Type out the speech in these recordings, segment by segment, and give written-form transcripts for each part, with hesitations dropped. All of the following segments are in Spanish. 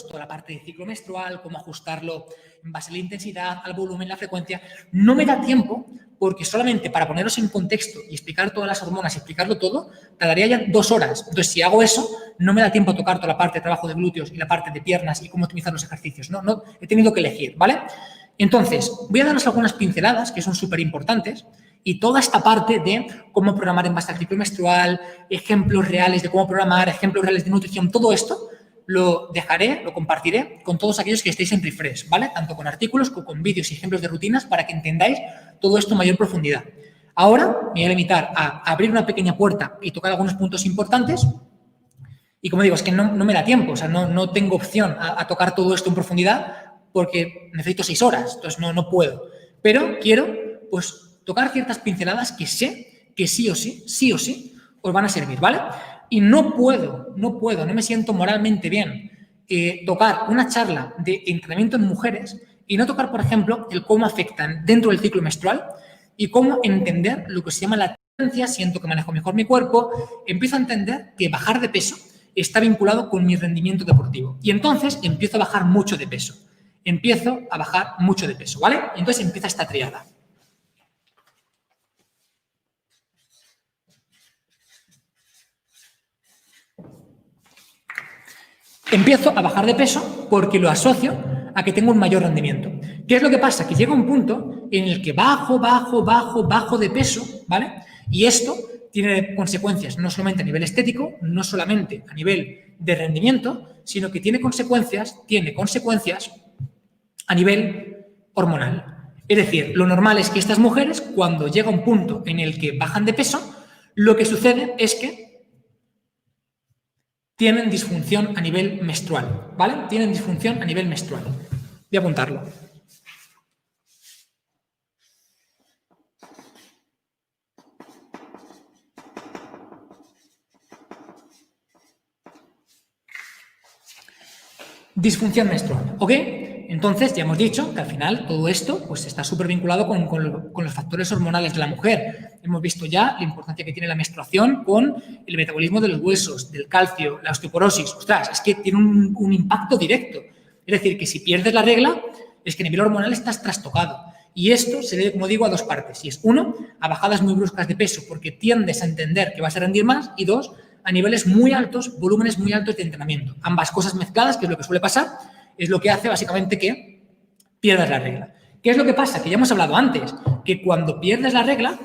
pues toda la parte de ciclo menstrual, cómo ajustarlo en base a la intensidad, al volumen, la frecuencia. No me da tiempo porque solamente para poneros en contexto y explicar todas las hormonas y explicarlo todo, tardaría ya 2 horas. Entonces, si hago eso, no me da tiempo a tocar toda la parte de trabajo de glúteos y la parte de piernas y cómo optimizar los ejercicios. No, he tenido que elegir, ¿vale? Entonces, voy a daros algunas pinceladas que son súper importantes y toda esta parte de cómo programar en base al ciclo menstrual, ejemplos reales de cómo programar, ejemplos reales de nutrición, todo esto lo dejaré, lo compartiré con todos aquellos que estéis en Refresh, ¿vale? Tanto con artículos como con vídeos y ejemplos de rutinas para que entendáis todo esto en mayor profundidad. Ahora me voy a limitar a abrir una pequeña puerta y tocar algunos puntos importantes. Y como digo, es que no me da tiempo, o sea, no tengo opción a tocar todo esto en profundidad porque necesito 6 horas, entonces no puedo. Pero quiero, pues, tocar ciertas pinceladas que sé que sí o sí, os van a servir, ¿vale? Y no me siento moralmente bien tocar una charla de entrenamiento en mujeres y no tocar, por ejemplo, el cómo afectan dentro del ciclo menstrual y cómo entender lo que se llama la tendencia, siento que manejo mejor mi cuerpo, empiezo a entender que bajar de peso está vinculado con mi rendimiento deportivo. Y entonces empiezo a bajar mucho de peso. ¿Vale? Y entonces empieza esta triada. Empiezo a bajar de peso porque lo asocio a que tengo un mayor rendimiento. ¿Qué es lo que pasa? Que llega un punto en el que bajo de peso, ¿vale? Y esto tiene consecuencias no solamente a nivel estético, no solamente a nivel de rendimiento, sino que tiene consecuencias a nivel hormonal. Es decir, lo normal es que estas mujeres, cuando llega un punto en el que bajan de peso, lo que sucede es que tienen disfunción a nivel menstrual, ¿vale? Tienen disfunción a nivel menstrual. Voy a apuntarlo. Disfunción menstrual, ¿ok? Entonces, ya hemos dicho que al final todo esto pues, está súper vinculado con los factores hormonales de la mujer. Hemos visto ya la importancia que tiene la menstruación con el metabolismo de los huesos, del calcio, la osteoporosis. Ostras, es que tiene un impacto directo. Es decir, que si pierdes la regla, es que a nivel hormonal estás trastocado. Y esto se debe, como digo, a 2 partes. Y es, 1, a bajadas muy bruscas de peso, porque tiendes a entender que vas a rendir más. Y 2, a niveles muy altos, volúmenes muy altos de entrenamiento. Ambas cosas mezcladas, que es lo que suele pasar, es lo que hace básicamente que pierdas la regla. ¿Qué es lo que pasa? Que ya hemos hablado antes, que cuando pierdes la regla,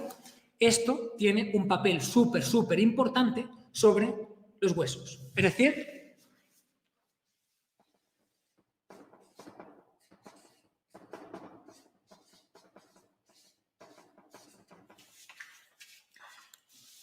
esto tiene un papel súper importante sobre los huesos. Es decir,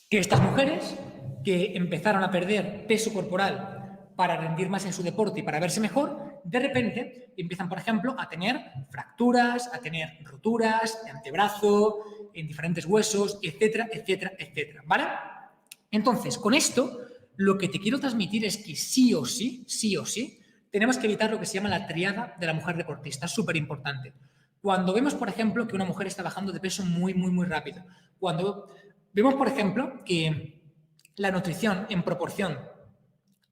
que estas mujeres que empezaron a perder peso corporal para rendir más en su deporte y para verse mejor, de repente empiezan, por ejemplo, a tener fracturas, a tener roturas de antebrazo, en diferentes huesos, etcétera, ¿vale? Entonces, con esto, lo que te quiero transmitir es que sí o sí, tenemos que evitar lo que se llama la triada de la mujer deportista. Es súper importante. Cuando vemos, por ejemplo, que una mujer está bajando de peso muy rápido, cuando vemos, por ejemplo, que la nutrición en proporción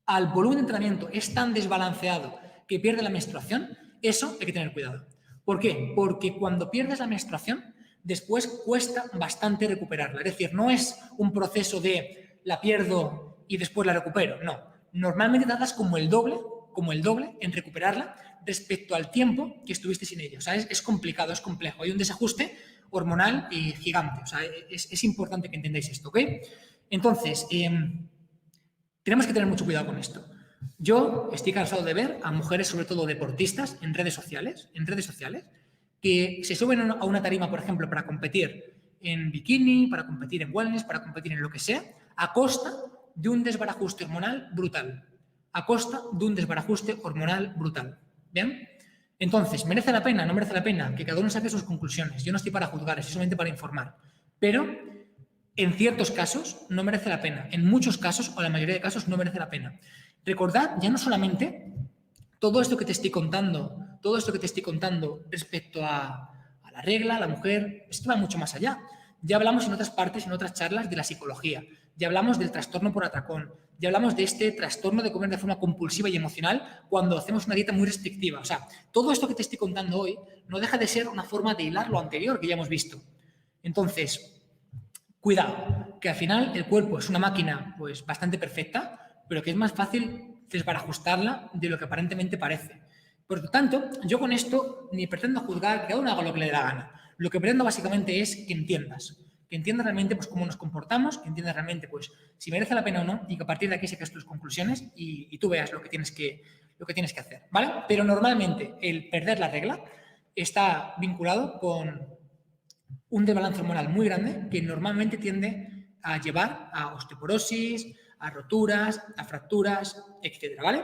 al volumen de entrenamiento es tan desbalanceado que pierde la menstruación, eso hay que tener cuidado. ¿Por qué? Porque cuando pierdes la menstruación, después cuesta bastante recuperarla. Es decir, no es un proceso de la pierdo y después la recupero. No. Normalmente tardas como el doble en recuperarla respecto al tiempo que estuviste sin ella. O sea, es complicado, es complejo. Hay un desajuste hormonal gigante. O sea, es importante que entendáis esto, ¿ok? Entonces, tenemos que tener mucho cuidado con esto. Yo estoy cansado de ver a mujeres, sobre todo deportistas, en redes sociales, que se suben a una tarima, por ejemplo, para competir en bikini, para competir en wellness, para competir en lo que sea, a costa de un desbarajuste hormonal brutal. ¿Bien? Entonces, ¿merece la pena? ¿No merece la pena? Que cada uno saque sus conclusiones. Yo no estoy para juzgar, estoy solamente para informar. Pero en ciertos casos no merece la pena. En muchos casos, o la mayoría de casos, no merece la pena. Recordad ya no solamente todo esto que te estoy contando respecto a la regla, a la mujer, esto va mucho más allá. Ya hablamos en otras partes, en otras charlas, de la psicología. Ya hablamos del trastorno por atracón. ya hablamos de este trastorno de comer de forma compulsiva y emocional cuando hacemos una dieta muy restrictiva. O sea, todo esto que te estoy contando hoy no deja de ser una forma de hilar lo anterior que ya hemos visto. Entonces, cuidado, que al final el cuerpo es una máquina pues bastante perfecta, pero que es más fácil desbarajustarla de lo que aparentemente parece. Por lo tanto, yo con esto ni pretendo juzgar, que cada uno haga lo que le dé la gana. Lo que pretendo básicamente es que entiendas realmente pues, cómo nos comportamos, que entiendas realmente pues, si merece la pena o no y que a partir de aquí saques tus conclusiones y tú veas lo que tienes que hacer, ¿vale? Pero normalmente el perder la regla está vinculado con un desbalance hormonal muy grande que normalmente tiende a llevar a osteoporosis, a roturas, a fracturas, etcétera, ¿vale?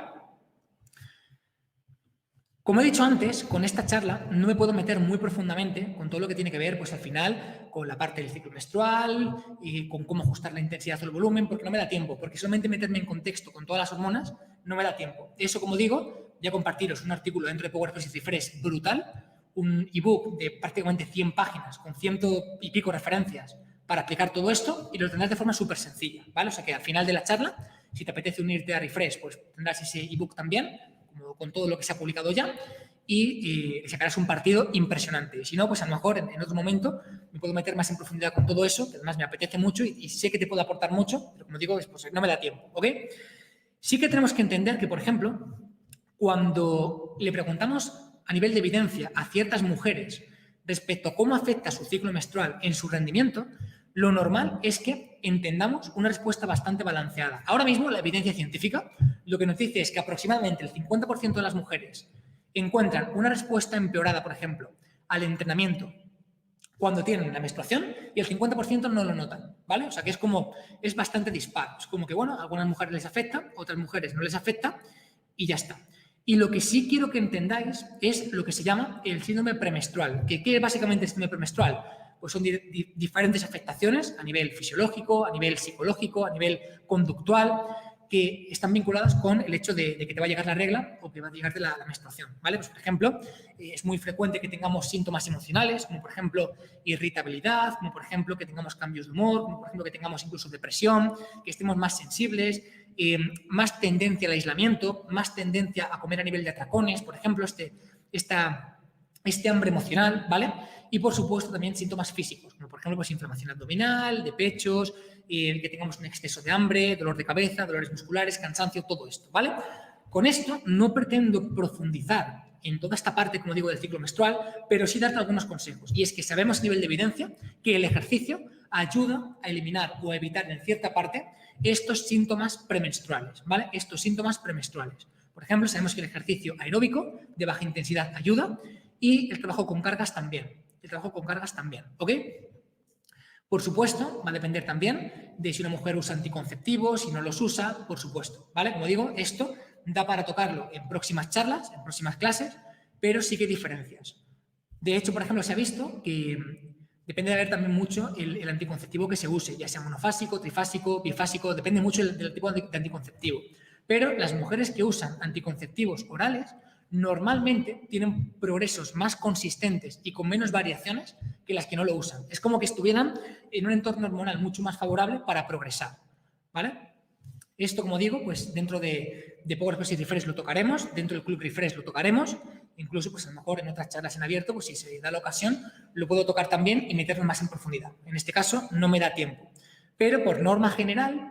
Como he dicho antes, con esta charla no me puedo meter muy profundamente con todo lo que tiene que ver, pues al final, con la parte del ciclo menstrual y con cómo ajustar la intensidad o el volumen, porque no me da tiempo, porque solamente meterme en contexto con todas las hormonas no me da tiempo. Eso, como digo, voy a compartiros un artículo dentro de Power Plus y Refresh brutal, un ebook de prácticamente 100 páginas con 100 y pico referencias para aplicar todo esto y lo tendrás de forma súper sencilla, ¿vale? O sea que al final de la charla, si te apetece unirte a Refresh, pues tendrás ese ebook también, con todo lo que se ha publicado ya y sacarás un partido impresionante. Si no, pues a lo mejor en otro momento me puedo meter más en profundidad con todo eso, que además me apetece mucho y sé que te puedo aportar mucho, pero como digo, pues no me da tiempo, ¿ok? Sí que tenemos que entender que, por ejemplo, cuando le preguntamos a nivel de evidencia a ciertas mujeres respecto a cómo afecta su ciclo menstrual en su rendimiento, lo normal es que entendamos una respuesta bastante balanceada. Ahora mismo la evidencia científica lo que nos dice es que aproximadamente el 50% de las mujeres encuentran una respuesta empeorada, por ejemplo, al entrenamiento cuando tienen la menstruación y el 50% no lo notan, ¿vale? O sea que es bastante dispar. Es como que, bueno, a algunas mujeres les afecta, a otras mujeres no les afecta y ya está. Y lo que sí quiero que entendáis es lo que se llama el síndrome premenstrual. ¿Qué es básicamente el síndrome premenstrual? Pues son diferentes afectaciones a nivel fisiológico, a nivel psicológico, a nivel conductual, que están vinculadas con el hecho de que te va a llegar la regla o que va a llegarte la menstruación, ¿vale? Pues, por ejemplo, es muy frecuente que tengamos síntomas emocionales, como por ejemplo irritabilidad, como por ejemplo que tengamos cambios de humor, como por ejemplo que tengamos incluso depresión, que estemos más sensibles, más tendencia al aislamiento, más tendencia a comer a nivel de atracones, por ejemplo, este hambre emocional, ¿vale? Y, por supuesto, también síntomas físicos, como, por ejemplo, pues, inflamación abdominal, de pechos, que tengamos un exceso de hambre, dolor de cabeza, dolores musculares, cansancio, todo esto, ¿vale? Con esto no pretendo profundizar en toda esta parte, como digo, del ciclo menstrual, pero sí darte algunos consejos. Y es que sabemos a nivel de evidencia que el ejercicio ayuda a eliminar o a evitar en cierta parte estos síntomas premenstruales, ¿vale? Estos síntomas premenstruales. Por ejemplo, sabemos que el ejercicio aeróbico de baja intensidad ayuda y el trabajo con cargas también. ¿Ok? Por supuesto, va a depender también de si una mujer usa anticonceptivos, si no los usa, por supuesto, ¿vale? Como digo, esto da para tocarlo en próximas charlas, en próximas clases, pero sí que hay diferencias. De hecho, por ejemplo, se ha visto que depende de haber también mucho el anticonceptivo que se use, ya sea monofásico, trifásico, bifásico, depende mucho del tipo de anticonceptivo. Pero las mujeres que usan anticonceptivos orales normalmente tienen progresos más consistentes y con menos variaciones que las que no lo usan. Es como que estuvieran en un entorno hormonal mucho más favorable para progresar, ¿vale? Esto, como digo, pues dentro de Power Plus y Refresh lo tocaremos, dentro del Club Refresh lo tocaremos, incluso pues a lo mejor en otras charlas en abierto, pues si se da la ocasión, lo puedo tocar también y meterme más en profundidad. En este caso no me da tiempo. Pero por norma general,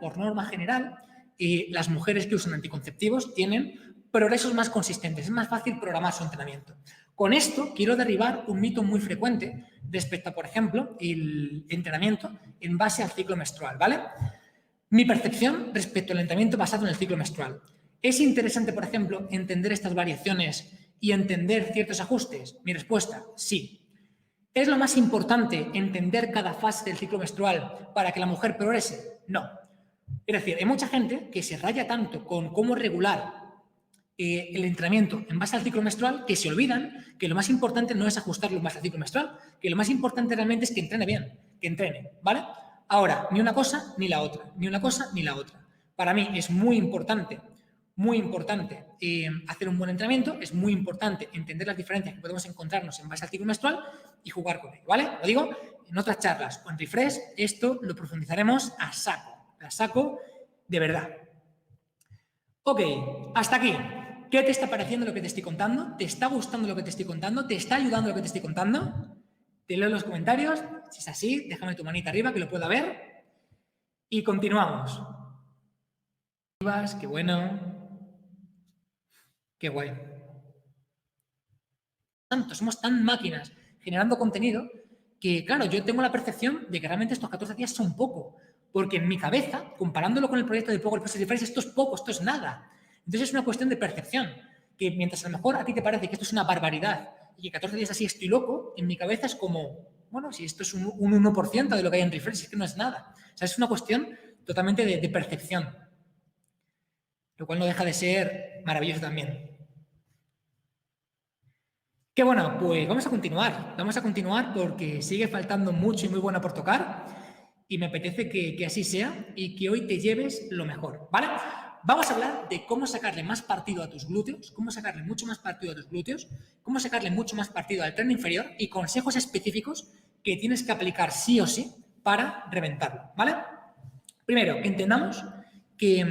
las mujeres que usan anticonceptivos tienen progresos más consistentes, es más fácil programar su entrenamiento. Con esto quiero derribar un mito muy frecuente respecto a, por ejemplo, el entrenamiento en base al ciclo menstrual, ¿vale? Mi percepción respecto al entrenamiento basado en el ciclo menstrual. ¿Es interesante, por ejemplo, entender estas variaciones y entender ciertos ajustes? Mi respuesta, sí. ¿Es lo más importante entender cada fase del ciclo menstrual para que la mujer progrese? No. Es decir, hay mucha gente que se raya tanto con cómo regular el entrenamiento en base al ciclo menstrual que se olvidan que lo más importante no es ajustarlo en base al ciclo menstrual, que lo más importante realmente es que entrene bien, que entrene, ¿vale? Ahora, ni una cosa ni la otra, ni una cosa ni la otra. Para mí es muy importante hacer un buen entrenamiento, es muy importante entender las diferencias que podemos encontrarnos en base al ciclo menstrual y jugar con ello, ¿vale? Lo digo, en otras charlas o en Refresh, esto lo profundizaremos a saco de verdad. Ok, hasta aquí. ¿Qué te está pareciendo lo que te estoy contando? ¿Te está gustando lo que te estoy contando? ¿Te está ayudando lo que te estoy contando? Te leo en los comentarios. Si es así, déjame tu manita arriba que lo pueda ver. Y continuamos. Qué bueno. Qué guay. Somos tan máquinas generando contenido que, claro, yo tengo la percepción de que realmente estos 14 días son poco. Porque en mi cabeza, comparándolo con el proyecto de Power Positive Fridays, esto es poco, esto es nada. Entonces es una cuestión de percepción. Que mientras a lo mejor a ti te parece que esto es una barbaridad y que 14 días así estoy loco, en mi cabeza es como, bueno, si esto es un 1% de lo que hay en Refresh, es que no es nada. O sea, es una cuestión totalmente de percepción. Lo cual no deja de ser maravilloso también. Qué bueno, pues vamos a continuar. Vamos a continuar porque sigue faltando mucho y muy bueno por tocar y me apetece que así sea y que hoy te lleves lo mejor, ¿vale? Vamos a hablar de cómo sacarle más partido a tus glúteos, cómo sacarle mucho más partido a tus glúteos, cómo sacarle mucho más partido al tren inferior y consejos específicos que tienes que aplicar sí o sí para reventarlo, ¿vale? Primero, que entendamos que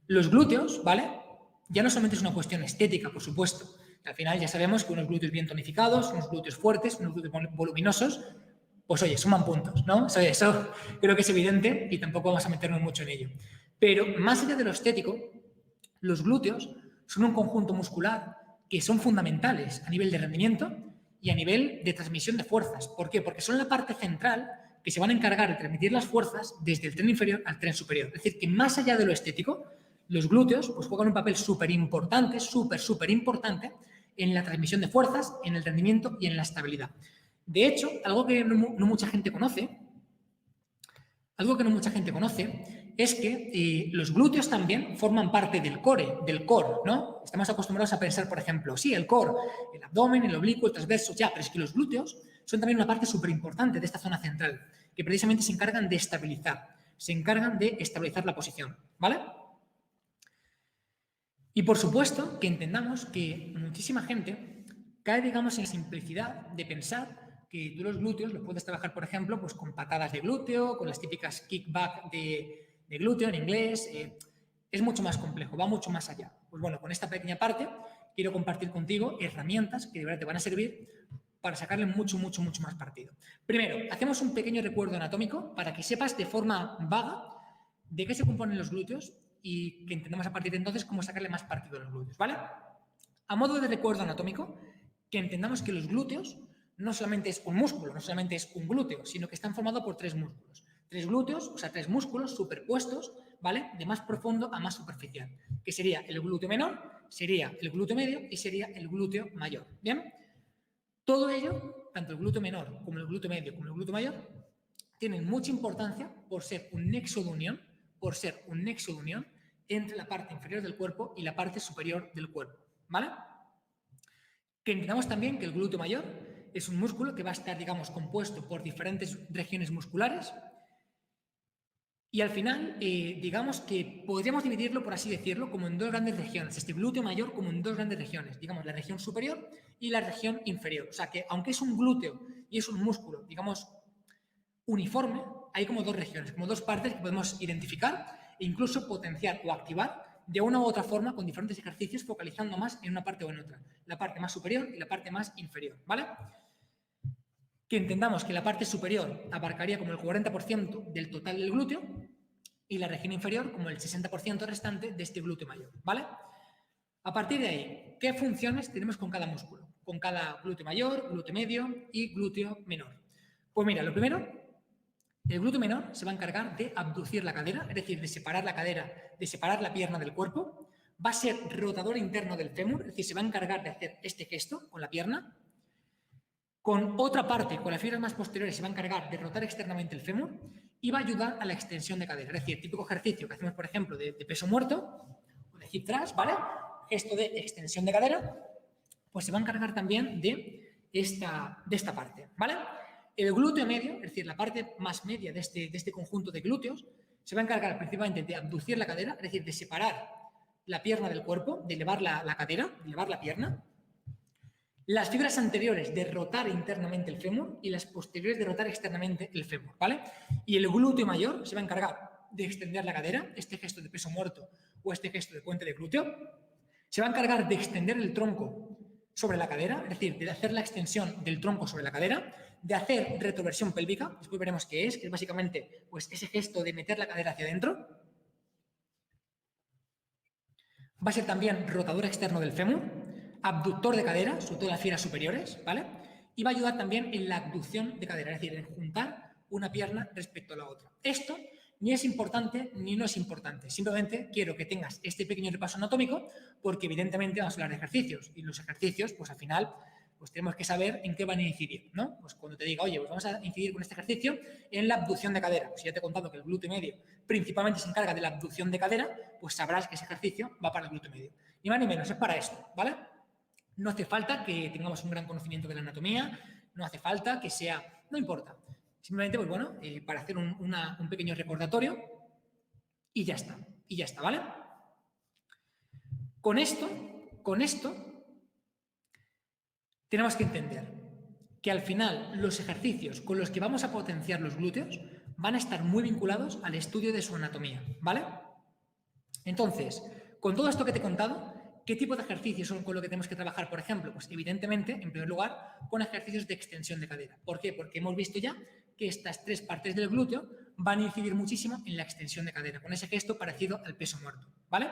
los glúteos, ¿vale? Ya no solamente es una cuestión estética, por supuesto. Al final ya sabemos que unos glúteos bien tonificados, unos glúteos fuertes, unos glúteos voluminosos, pues oye, suman puntos, ¿no? Eso creo que es evidente y tampoco vamos a meternos mucho en ello. Pero más allá de lo estético, los glúteos son un conjunto muscular que son fundamentales a nivel de rendimiento y a nivel de transmisión de fuerzas. ¿Por qué? Porque son la parte central que se van a encargar de transmitir las fuerzas desde el tren inferior al tren superior. Es decir, que más allá de lo estético, los glúteos pues, juegan un papel súper importante en la transmisión de fuerzas, en el rendimiento y en la estabilidad. De hecho, algo que no mucha gente conoce es que los glúteos también forman parte del core, ¿no? Estamos acostumbrados a pensar, por ejemplo, sí, el core, el abdomen, el oblicuo, el transverso, ya, pero es que los glúteos son también una parte súper importante de esta zona central, que precisamente se encargan de estabilizar, la posición, ¿vale? Y por supuesto que entendamos que muchísima gente cae, digamos, en la simplicidad de pensar que tú los glúteos los puedes trabajar, por ejemplo, pues con patadas de glúteo, con las típicas kickback de glúteo en inglés. Es mucho más complejo, va mucho más allá. Pues bueno, con esta pequeña parte quiero compartir contigo herramientas que de verdad te van a servir para sacarle mucho más partido. Primero, hacemos un pequeño recuerdo anatómico para que sepas de forma vaga de qué se componen los glúteos y que entendamos a partir de entonces cómo sacarle más partido a los glúteos, ¿vale? A modo de recuerdo anatómico, que entendamos que los glúteos no solamente es un músculo, no solamente es un glúteo, sino que están formados por tres músculos. Tres glúteos, o sea, tres músculos superpuestos, ¿vale? De más profundo a más superficial, que sería el glúteo menor, sería el glúteo medio y sería el glúteo mayor, ¿bien? Todo ello, tanto el glúteo menor como el glúteo medio como el glúteo mayor, tienen mucha importancia por ser un nexo de unión, entre la parte inferior del cuerpo y la parte superior del cuerpo, ¿vale? Que entendamos también que el glúteo mayor es un músculo que va a estar, digamos, compuesto por diferentes regiones musculares y al final, digamos que podríamos dividirlo, por así decirlo, como en dos grandes regiones, este glúteo mayor como en dos grandes regiones, digamos, la región superior y la región inferior. O sea que, aunque es un glúteo y es un músculo, digamos, uniforme, hay como dos regiones, como dos partes que podemos identificar e incluso potenciar o activar de una u otra forma con diferentes ejercicios focalizando más en una parte o en otra, la parte más superior y la parte más inferior, ¿vale? Que entendamos que la parte superior abarcaría como el 40% del total del glúteo y la región inferior como el 60% restante de este glúteo mayor, ¿vale? A partir de ahí, ¿qué funciones tenemos con cada músculo? Con cada glúteo mayor, glúteo medio y glúteo menor. Pues mira, lo primero, el glúteo menor se va a encargar de abducir la cadera, es decir, de separar la cadera, de separar la pierna del cuerpo. Va a ser rotador interno del fémur, es decir, se va a encargar de hacer este gesto con la pierna. Con otra parte, con las fibras más posteriores, se va a encargar de rotar externamente el fémur y va a ayudar a la extensión de cadera. Es decir, típico ejercicio que hacemos, por ejemplo, de peso muerto o de hip thrust, ¿vale? Gesto de extensión de cadera, pues se va a encargar también de esta parte, ¿vale? El glúteo medio, es decir, la parte más media de este conjunto de glúteos, se va a encargar principalmente de abducir la cadera, es decir, de separar la pierna del cuerpo, de elevar la cadera, de elevar la pierna. Las fibras anteriores de rotar internamente el fémur y las posteriores de rotar externamente el fémur, ¿vale? Y el glúteo mayor se va a encargar de extender la cadera, este gesto de peso muerto o este gesto de puente de glúteo, se va a encargar de extender el tronco sobre la cadera, es decir, de hacer la extensión del tronco sobre la cadera, de hacer retroversión pélvica, después veremos qué es, que es básicamente pues, ese gesto de meter la cadera hacia adentro. Va a ser también rotador externo del fémur, abductor de cadera, sobre todo en las fibras superiores, ¿vale? Y va a ayudar también en la abducción de cadera, es decir, en juntar una pierna respecto a la otra. Esto ni es importante ni no es importante. Simplemente quiero que tengas este pequeño repaso anatómico porque evidentemente vamos a hablar de ejercicios y los ejercicios, pues al final, pues tenemos que saber en qué van a incidir, ¿no? Pues cuando te diga, oye, pues vamos a incidir con este ejercicio en la abducción de cadera. Pues ya te he contado que el glúteo medio principalmente se encarga de la abducción de cadera, pues sabrás que ese ejercicio va para el glúteo medio. Ni más ni menos, es para esto, ¿vale? No hace falta que tengamos un gran conocimiento de la anatomía, no hace falta que sea, no importa. Simplemente, pues bueno, para hacer un pequeño recordatorio y ya está, ¿vale? Con esto, tenemos que entender que al final los ejercicios con los que vamos a potenciar los glúteos van a estar muy vinculados al estudio de su anatomía, ¿vale? Entonces, con todo esto que te he contado, ¿qué tipo de ejercicios son con lo que tenemos que trabajar? Por ejemplo, pues evidentemente, en primer lugar, con ejercicios de extensión de cadera. ¿Por qué? Porque hemos visto ya que estas tres partes del glúteo van a incidir muchísimo en la extensión de cadera, con ese gesto parecido al peso muerto, ¿vale?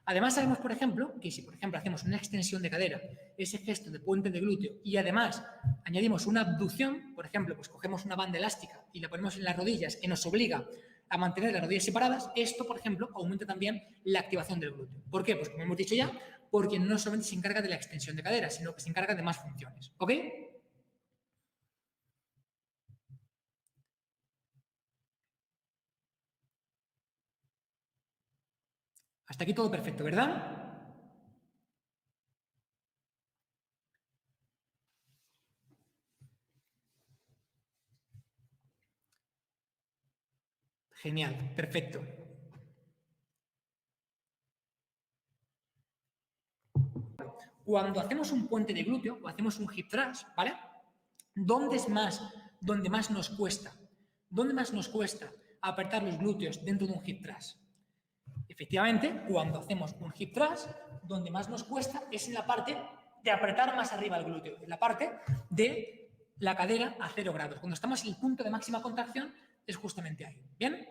Además sabemos, por ejemplo, que si, por ejemplo, hacemos una extensión de cadera, ese gesto de puente de glúteo, y además añadimos una abducción, por ejemplo, pues cogemos una banda elástica y la ponemos en las rodillas que nos obliga a mantener las rodillas separadas, esto, por ejemplo, aumenta también la activación del glúteo. ¿Por qué? Pues como hemos dicho ya, porque no solamente se encarga de la extensión de cadera, sino que se encarga de más funciones. ¿Ok? Hasta aquí todo perfecto, ¿verdad? Genial, perfecto. Cuando hacemos un puente de glúteo o hacemos un hip thrust, ¿vale? ¿Dónde más nos cuesta? ¿Dónde más nos cuesta apretar los glúteos dentro de un hip thrust? Efectivamente, cuando hacemos un hip thrust, donde más nos cuesta es en la parte de apretar más arriba el glúteo, en la parte de la cadera a 0 grados. Cuando estamos en el punto de máxima contracción es justamente ahí. ¿Bien?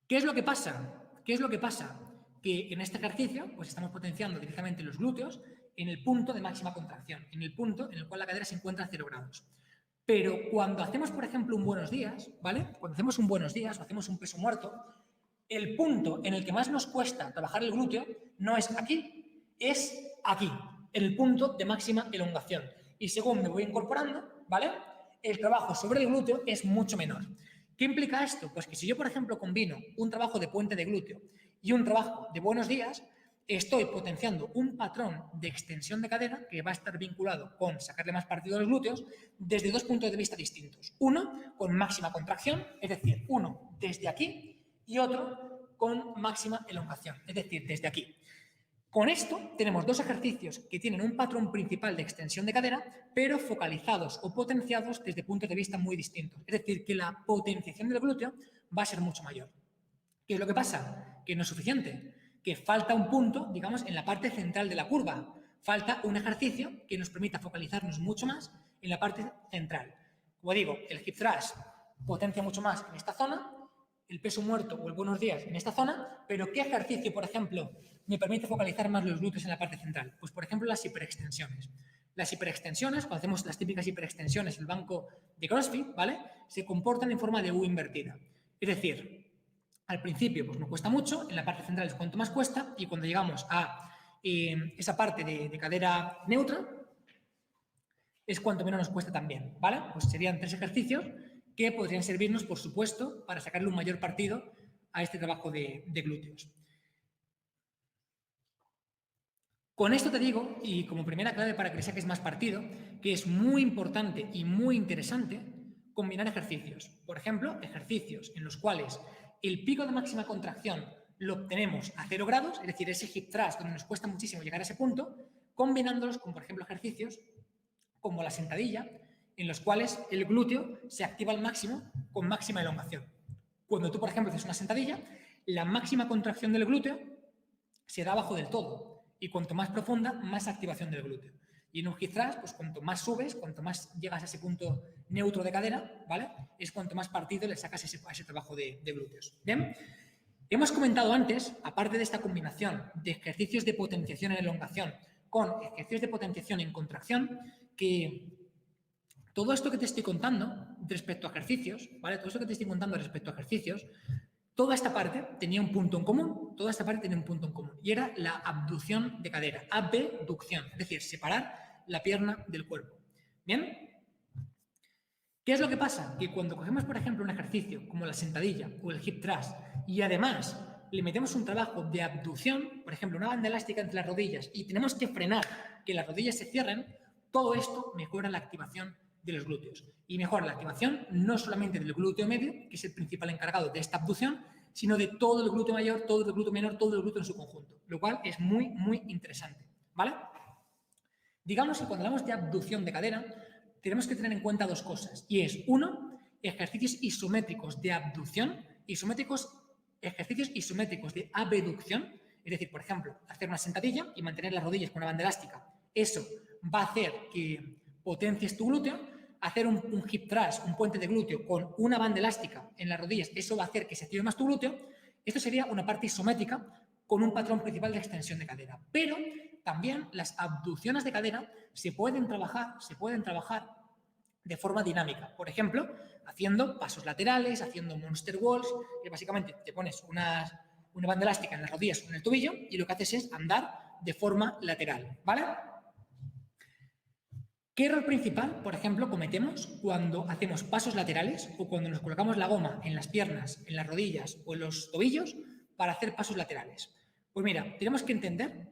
¿Qué es lo que pasa? ¿Qué es lo que pasa? Que en este ejercicio pues estamos potenciando directamente los glúteos en el punto de máxima contracción, en el punto en el cual la cadera se encuentra a 0 grados. Pero cuando hacemos, por ejemplo, un buenos días, ¿vale? Cuando hacemos un buenos días o hacemos un peso muerto, el punto en el que más nos cuesta trabajar el glúteo no es aquí, es aquí, en el punto de máxima elongación. Y según me voy incorporando, ¿vale? El trabajo sobre el glúteo es mucho menor. ¿Qué implica esto? Pues que si yo, por ejemplo, combino un trabajo de puente de glúteo y un trabajo de buenos días, estoy potenciando un patrón de extensión de cadera que va a estar vinculado con sacarle más partido a los glúteos desde dos puntos de vista distintos. Uno con máxima contracción, es decir, uno desde aquí y otro con máxima elongación, es decir, desde aquí. Con esto tenemos dos ejercicios que tienen un patrón principal de extensión de cadera, pero focalizados o potenciados desde puntos de vista muy distintos. Es decir, que la potenciación del glúteo va a ser mucho mayor. ¿Qué es lo que pasa? Que no es suficiente, que falta un punto, digamos, en la parte central de la curva. Falta un ejercicio que nos permita focalizarnos mucho más en la parte central. Como digo, el hip thrust potencia mucho más en esta zona, el peso muerto o el buenos días en esta zona, pero ¿qué ejercicio, por ejemplo, me permite focalizar más los glúteos en la parte central? Pues, por ejemplo, las hiperextensiones. Las hiperextensiones, cuando hacemos las típicas hiperextensiones en el banco de CrossFit, ¿vale? Se comportan en forma de U invertida. Es decir, al principio pues me cuesta mucho, en la parte central es cuanto más cuesta y cuando llegamos a esa parte de cadera neutra es cuanto menos nos cuesta también, ¿vale? Pues serían 3 ejercicios que podrían servirnos, por supuesto, para sacarle un mayor partido a este trabajo de glúteos. Con esto te digo, y como primera clave para que le saques más partido, que es muy importante y muy interesante combinar ejercicios. Por ejemplo, ejercicios en los cuales el pico de máxima contracción lo obtenemos a 0 grados, es decir, ese hip thrust donde nos cuesta muchísimo llegar a ese punto, combinándolos con, por ejemplo, ejercicios como la sentadilla, en los cuales el glúteo se activa al máximo con máxima elongación. Cuando tú, por ejemplo, haces una sentadilla, la máxima contracción del glúteo se da abajo del todo. Y cuanto más profunda, más activación del glúteo. Y en un hip thrust, pues cuanto más subes, cuanto más llegas a ese punto neutro de cadera, ¿vale? Es cuanto más partido le sacas a ese trabajo de glúteos. ¿Bien? Hemos comentado antes, aparte de esta combinación de ejercicios de potenciación en elongación con ejercicios de potenciación en contracción, que todo esto que te estoy contando respecto a ejercicios, ¿vale? Todo esto que te estoy contando respecto a ejercicios, toda esta parte tenía un punto en común, y era la abducción de cadera, abducción, es decir, separar la pierna del cuerpo. ¿Bien? ¿Qué es lo que pasa? Que cuando cogemos, por ejemplo, un ejercicio como la sentadilla o el hip thrust y además le metemos un trabajo de abducción, por ejemplo, una banda elástica entre las rodillas y tenemos que frenar que las rodillas se cierren, todo esto mejora la activación de los glúteos. Y mejora la activación no solamente del glúteo medio, que es el principal encargado de esta abducción, sino de todo el glúteo mayor, todo el glúteo menor, todo el glúteo en su conjunto, lo cual es muy, muy interesante, ¿vale? Digamos que cuando hablamos de abducción de cadera, tenemos que tener en cuenta dos cosas, y es, uno, ejercicios isométricos de abducción, ejercicios isométricos de abducción, es decir, por ejemplo, hacer una sentadilla y mantener las rodillas con una banda elástica. Eso va a hacer que potencies tu glúteo. Hacer un hip thrust, un puente de glúteo con una banda elástica en las rodillas, eso va a hacer que se active más tu glúteo. Esto sería una parte isométrica con un patrón principal de extensión de cadera. Pero también las abducciones de cadera se pueden trabajar de forma dinámica. Por ejemplo, haciendo pasos laterales, haciendo monster walks, que básicamente te pones una banda elástica en las rodillas o en el tobillo y lo que haces es andar de forma lateral, ¿vale? ¿Qué error principal, por ejemplo, cometemos cuando hacemos pasos laterales o cuando nos colocamos la goma en las piernas, en las rodillas o en los tobillos para hacer pasos laterales? Pues mira, tenemos que entender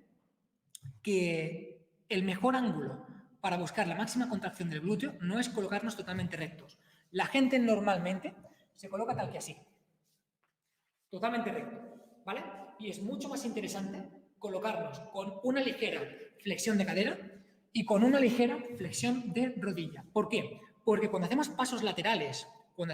que el mejor ángulo para buscar la máxima contracción del glúteo no es colocarnos totalmente rectos. La gente normalmente se coloca tal que así, totalmente recto, ¿vale? Y es mucho más interesante colocarnos con una ligera flexión de cadera y con una ligera flexión de rodilla. ¿Por qué? Porque cuando hacemos pasos laterales, con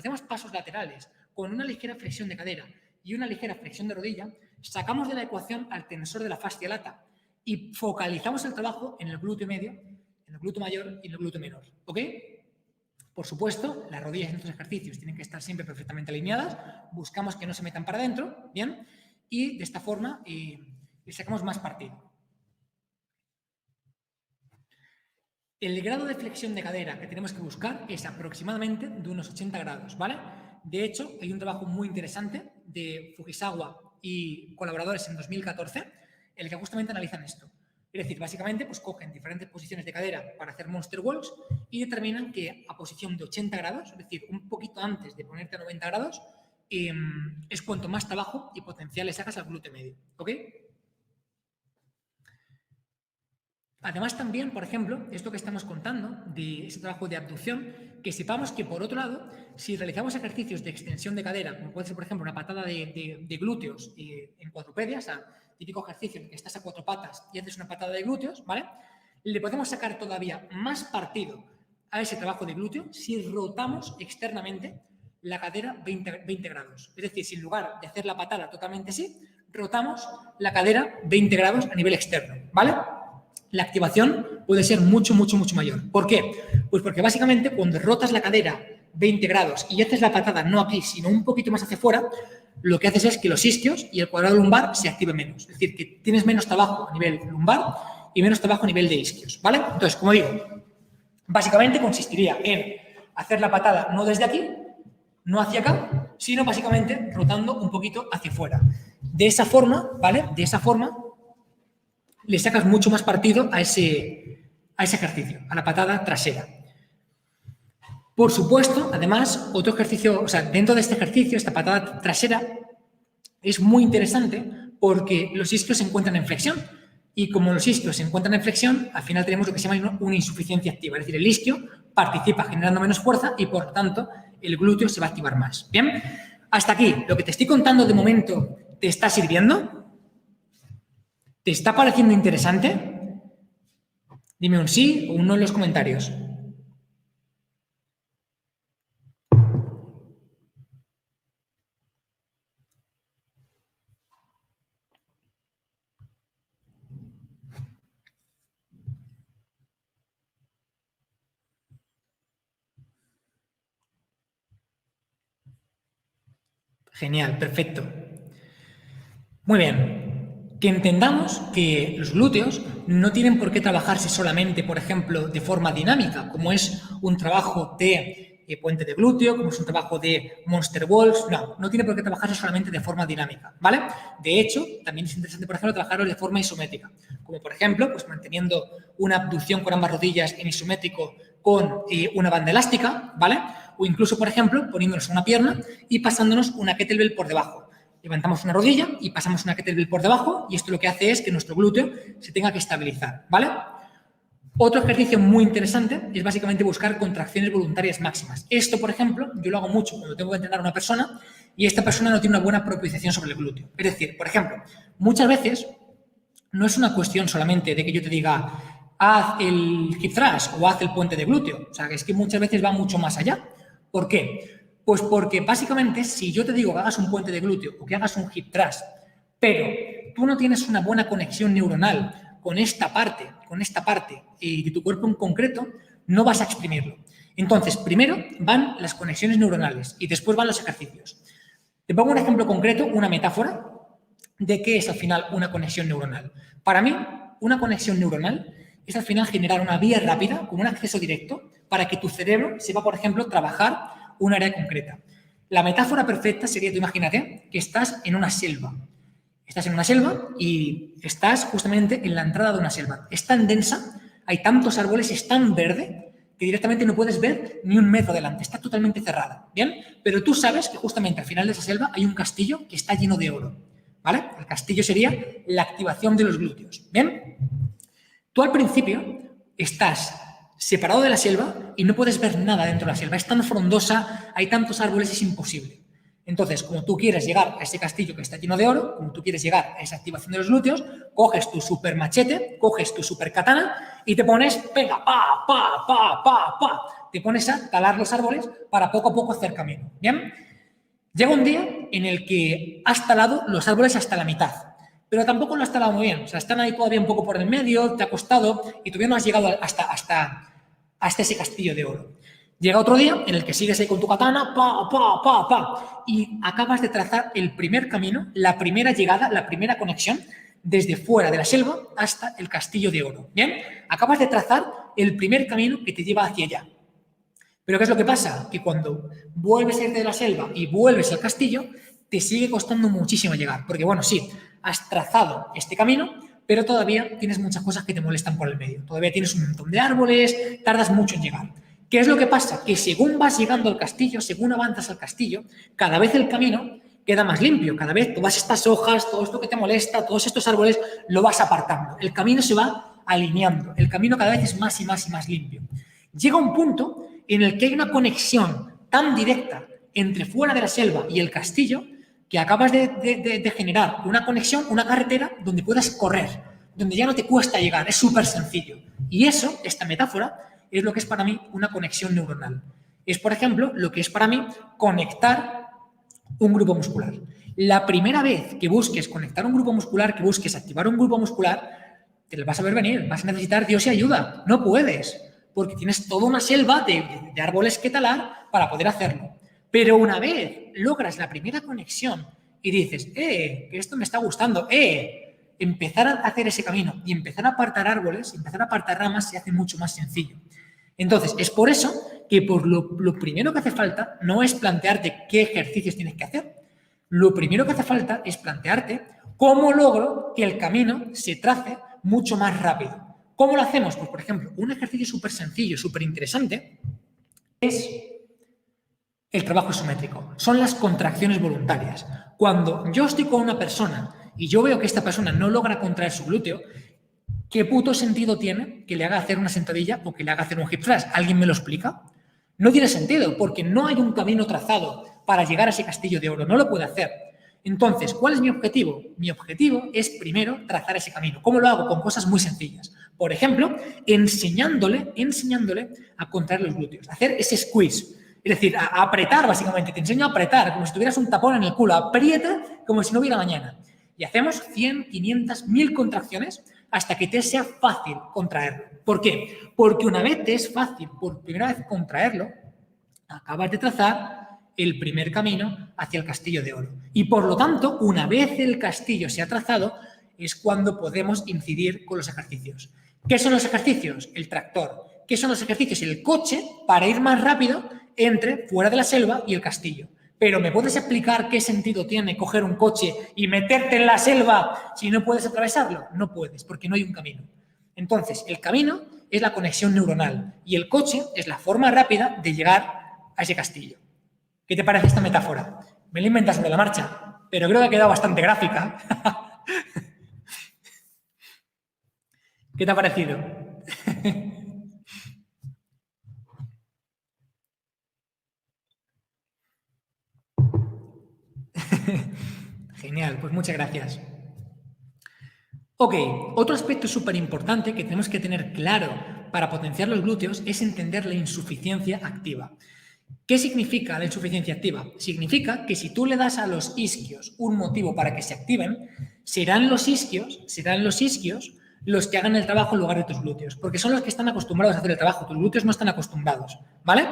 una ligera flexión de cadera y una ligera flexión de rodilla, sacamos de la ecuación al tensor de la fascia lata y focalizamos el trabajo en el glúteo medio, en el glúteo mayor y en el glúteo menor. ¿Ok? Por supuesto, las rodillas en estos ejercicios tienen que estar siempre perfectamente alineadas, buscamos que no se metan para adentro, ¿bien? Y de esta forma le sacamos más partido. El grado de flexión de cadera que tenemos que buscar es aproximadamente de unos 80 grados, ¿vale? De hecho, hay un trabajo muy interesante de Fujisawa y colaboradores en 2014 en el que justamente analizan esto. Es decir, básicamente pues cogen diferentes posiciones de cadera para hacer monster walks y determinan que a posición de 80 grados, es decir, un poquito antes de ponerte a 90 grados, es cuanto más trabajo y potencial le sacas al glúteo medio, ¿ok? Además también, por ejemplo, esto que estamos contando de ese trabajo de abducción, que sepamos que por otro lado, si realizamos ejercicios de extensión de cadera, como puede ser por ejemplo una patada de glúteos en cuadrupedia, o sea, típico ejercicio en que estás a cuatro patas y haces una patada de glúteos, ¿vale? Le podemos sacar todavía más partido a ese trabajo de glúteo si rotamos externamente la cadera 20 grados. Es decir, si en lugar de hacer la patada totalmente así, rotamos la cadera 20 grados a nivel externo, ¿vale? La activación puede ser mucho, mucho, mucho mayor. ¿Por qué? Pues porque básicamente cuando rotas la cadera 20 grados y haces la patada no aquí, sino un poquito más hacia afuera, lo que haces es que los isquios y el cuadrado lumbar se activen menos. Es decir, que tienes menos trabajo a nivel lumbar y menos trabajo a nivel de isquios, ¿vale? Entonces, como digo, básicamente consistiría en hacer la patada no desde aquí, no hacia acá, sino básicamente rotando un poquito hacia afuera. De esa forma, ¿vale? De esa forma le sacas mucho más partido a ese ejercicio, a la patada trasera. Por supuesto, además, otro ejercicio, o sea, dentro de este ejercicio, esta patada trasera, es muy interesante porque los isquios se encuentran en flexión y como los isquios se encuentran en flexión, al final tenemos lo que se llama una insuficiencia activa, es decir, el isquio participa generando menos fuerza y por lo tanto el glúteo se va a activar más. Bien, hasta aquí, lo que te estoy contando de momento, ¿te está sirviendo? ¿Te está pareciendo interesante? Dime un sí o un no en los comentarios. Genial, perfecto. Muy bien. Que entendamos que los glúteos no tienen por qué trabajarse solamente, por ejemplo, de forma dinámica, como es un trabajo de puente de glúteo, como es un trabajo de Monster Balls. No, no tiene por qué trabajarse solamente de forma dinámica, ¿vale? De hecho, también es interesante, por ejemplo, trabajarlo de forma isométrica, como por ejemplo, pues manteniendo una abducción con ambas rodillas en isométrico con una banda elástica, ¿vale? O incluso, por ejemplo, poniéndonos una pierna y pasándonos una kettlebell por debajo. Levantamos una rodilla y pasamos una kettlebell por debajo y esto lo que hace es que nuestro glúteo se tenga que estabilizar, ¿vale? Otro ejercicio muy interesante es básicamente buscar contracciones voluntarias máximas. Esto, por ejemplo, yo lo hago mucho cuando tengo que entrenar a una persona y esta persona no tiene una buena propiocepción sobre el glúteo. Es decir, por ejemplo, muchas veces no es una cuestión solamente de que yo te diga haz el hip thrust o haz el puente de glúteo. O sea, es que muchas veces va mucho más allá. ¿Por qué? Pues porque básicamente si yo te digo que hagas un puente de glúteo o que hagas un hip thrust, pero tú no tienes una buena conexión neuronal con esta parte de tu cuerpo en concreto, no vas a exprimirlo. Entonces, primero van las conexiones neuronales y después van los ejercicios. Te pongo un ejemplo concreto, una metáfora de qué es al final una conexión neuronal. Para mí, una conexión neuronal es al final generar una vía rápida, como un acceso directo, para que tu cerebro sepa, por ejemplo, trabajar un área concreta. La metáfora perfecta sería, tú imagínate, que estás en una selva. Estás en una selva y estás justamente en la entrada de una selva. Es tan densa, hay tantos árboles, es tan verde que directamente no puedes ver ni un metro delante. Está totalmente cerrada, ¿bien? Pero tú sabes que justamente al final de esa selva hay un castillo que está lleno de oro, ¿vale? El castillo sería la activación de los glúteos, ¿bien? Tú al principio estás separado de la selva y no puedes ver nada dentro de la selva. Es tan frondosa, hay tantos árboles, es imposible. Entonces, como tú quieres llegar a ese castillo que está lleno de oro, como tú quieres llegar a esa activación de los glúteos, coges tu super machete, coges tu super katana y te pones, pega, pa, pa, pa, pa, pa. Te pones a talar los árboles para poco a poco hacer camino. ¿Bien? Llega un día en el que has talado los árboles hasta la mitad, pero tampoco lo has talado muy bien. O sea, están ahí todavía un poco por el medio, te ha costado y todavía no has llegado hasta ese castillo de oro. Llega otro día en el que sigues ahí con tu katana, pa, pa, pa, pa, y acabas de trazar el primer camino, la primera llegada, la primera conexión desde fuera de la selva hasta el castillo de oro. ¿Bien? Acabas de trazar el primer camino que te lleva hacia allá. Pero ¿qué es lo que pasa? Que cuando vuelves a irte de la selva y vuelves al castillo, te sigue costando muchísimo llegar. Porque, bueno, sí, has trazado este camino, pero todavía tienes muchas cosas que te molestan por el medio. Todavía tienes un montón de árboles, tardas mucho en llegar. ¿Qué es lo que pasa? Que según vas llegando al castillo, según avanzas al castillo, cada vez el camino queda más limpio. Cada vez todas estas hojas, todo esto que te molesta, todos estos árboles, lo vas apartando. El camino se va alineando. El camino cada vez es más y más y más limpio. Llega un punto en el que hay una conexión tan directa entre fuera de la selva y el castillo que acabas de generar una conexión, una carretera donde puedas correr, donde ya no te cuesta llegar, es súper sencillo. Y eso, esta metáfora, es lo que es para mí una conexión neuronal. Es, por ejemplo, lo que es para mí conectar un grupo muscular. La primera vez que busques conectar un grupo muscular, que busques activar un grupo muscular, te lo vas a ver venir, vas a necesitar Dios y ayuda, no puedes, porque tienes toda una selva de árboles que talar para poder hacerlo. Pero una vez logras la primera conexión y dices, que esto me está gustando, empezar a hacer ese camino y empezar a apartar árboles, empezar a apartar ramas se hace mucho más sencillo. Entonces, es por eso que por lo primero que hace falta no es plantearte qué ejercicios tienes que hacer. Lo primero que hace falta es plantearte cómo logro que el camino se trace mucho más rápido. ¿Cómo lo hacemos? Pues, por ejemplo, un ejercicio súper sencillo, súper interesante, es el trabajo isométrico. Son las contracciones voluntarias. Cuando yo estoy con una persona y yo veo que esta persona no logra contraer su glúteo, ¿qué puto sentido tiene que le haga hacer una sentadilla o que le haga hacer un hip thrust? ¿Alguien me lo explica? No tiene sentido, porque no hay un camino trazado para llegar a ese castillo de oro. No lo puede hacer. Entonces, ¿cuál es mi objetivo? Mi objetivo es primero trazar ese camino. ¿Cómo lo hago? Con cosas muy sencillas. Por ejemplo, enseñándole a contraer los glúteos, a hacer ese squeeze. Es decir, a apretar básicamente. Te enseño a apretar, como si tuvieras un tapón en el culo. Aprieta como si no hubiera mañana. Y hacemos 100, 500, 1000 contracciones hasta que te sea fácil contraerlo. ¿Por qué? Porque una vez te es fácil por primera vez contraerlo, acabas de trazar el primer camino hacia el castillo de oro. Y por lo tanto, una vez el castillo se ha trazado, es cuando podemos incidir con los ejercicios. ¿Qué son los ejercicios? El tractor. ¿Qué son los ejercicios? El coche para ir más rápido entre fuera de la selva y el castillo. Pero ¿me puedes explicar qué sentido tiene coger un coche y meterte en la selva si no puedes atravesarlo? No puedes, porque no hay un camino. Entonces, el camino es la conexión neuronal y el coche es la forma rápida de llegar a ese castillo. ¿Qué te parece esta metáfora? Me la inventas sobre la marcha, pero creo que ha quedado bastante gráfica. ¿Qué te ha parecido? Genial, pues muchas gracias. Ok, otro aspecto súper importante que tenemos que tener claro para potenciar los glúteos es entender la insuficiencia activa. ¿Qué significa la insuficiencia activa? Significa que si tú le das a los isquios un motivo para que se activen, serán los isquios los que hagan el trabajo en lugar de tus glúteos, porque son los que están acostumbrados a hacer el trabajo, tus glúteos no están acostumbrados, ¿vale?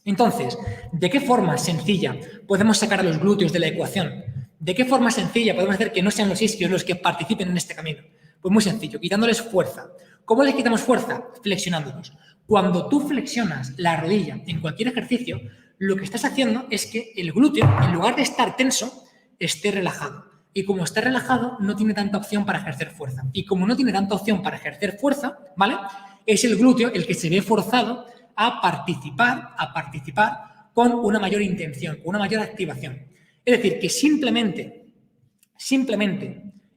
Entonces, ¿de qué forma sencilla podemos sacar a los glúteos de la ecuación? ¿De qué forma sencilla podemos hacer que no sean los isquios los que participen en este camino? Pues muy sencillo, quitándoles fuerza. ¿Cómo les quitamos fuerza? Flexionándolos. Cuando tú flexionas la rodilla en cualquier ejercicio, lo que estás haciendo es que el glúteo, en lugar de estar tenso, esté relajado. Y como está relajado, no tiene tanta opción para ejercer fuerza. Y como no tiene tanta opción para ejercer fuerza, ¿vale? Es el glúteo el que se ve forzado a participar con una mayor intención, con una mayor activación. Es decir, que simplemente